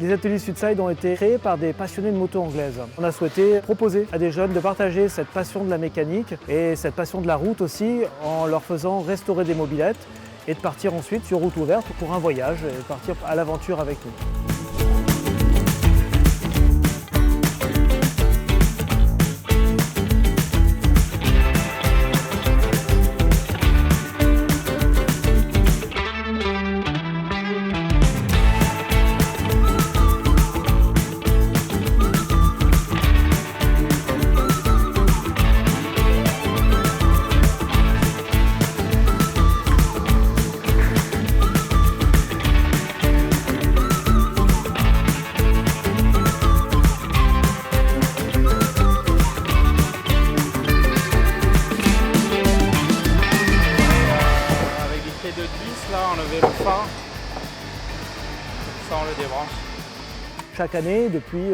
Les ateliers Sudside ont été créés par des passionnés de moto anglaise. On a souhaité proposer à des jeunes de partager cette passion de la mécanique et cette passion de la route aussi en leur faisant restaurer des mobylettes et de partir ensuite sur route ouverte pour un voyage et partir à l'aventure avec nous. De 10 là, enlever le phare, ça on le débranche. Chaque année, depuis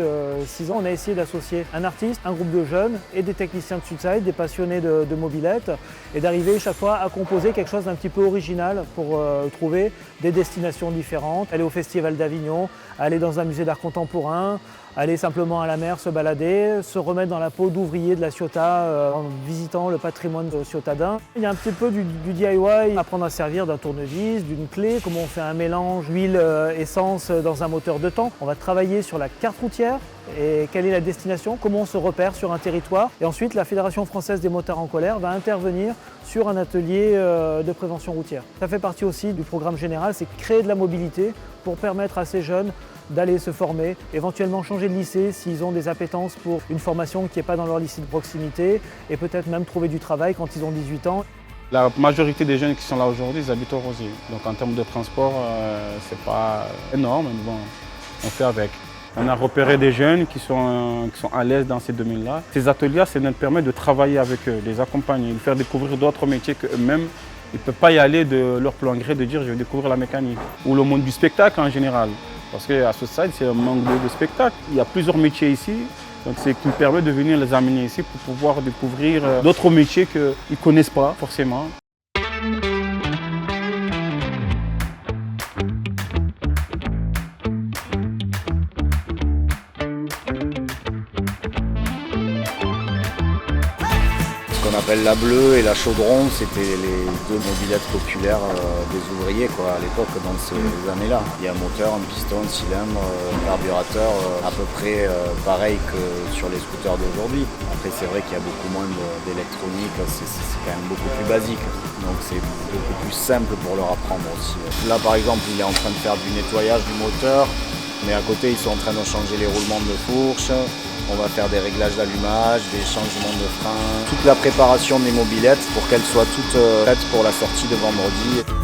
6 ans, on a essayé d'associer un artiste, un groupe de jeunes et des techniciens de Sudside, des passionnés de mobylettes, et d'arriver chaque fois à composer quelque chose d'un petit peu original pour trouver des destinations différentes, aller au Festival d'Avignon, aller dans un musée d'art contemporain, aller simplement à la mer, se balader, se remettre dans la peau d'ouvrier de la Ciotat en visitant le patrimoine ciotadin. Il y a un petit peu du DIY, apprendre à servir d'un tournevis, d'une clé, comment on fait un mélange huile-essence dans un moteur de temps. On va travailler sur la carte routière et quelle est la destination, comment on se repère sur un territoire. Et ensuite, la Fédération française des motards en colère va intervenir sur un atelier de prévention routière. Ça fait partie aussi du programme général, c'est créer de la mobilité pour permettre à ces jeunes d'aller se former, éventuellement changer de lycée s'ils ont des appétences pour une formation qui n'est pas dans leur lycée de proximité et peut-être même trouver du travail quand ils ont 18 ans. La majorité des jeunes qui sont là aujourd'hui, ils habitent au Rosier. Donc en termes de transport, c'est pas énorme, mais bon, on fait avec. On a repéré des jeunes qui sont à l'aise dans ces domaines-là. Ces ateliers, ça nous permet de travailler avec eux, les accompagner, de faire découvrir d'autres métiers qu'eux-mêmes. Ils ne peuvent pas y aller de leur plein gré de dire je vais découvrir la mécanique ou le monde du spectacle en général. Parce qu'à Sudside, c'est un manque de spectacle. Il y a plusieurs métiers ici, donc c'est qui permet de venir les amener ici pour pouvoir découvrir d'autres métiers qu'ils ne connaissent pas forcément. Ce qu'on appelle la bleue et la chaudron, c'était les deux mobylettes populaires des ouvriers à l'époque, dans ces années-là. Il y a un moteur, un piston, un cylindre, un carburateur à peu près pareil que sur les scooters d'aujourd'hui. Après c'est vrai qu'il y a beaucoup moins d'électronique, c'est quand même beaucoup plus basique. Donc c'est beaucoup plus simple pour leur apprendre aussi. Là par exemple il est en train de faire du nettoyage du moteur, mais à côté ils sont en train de changer les roulements de fourche. On va faire des réglages d'allumage, des changements de frein, toute la préparation des mobylettes pour qu'elles soient toutes prêtes pour la sortie de vendredi.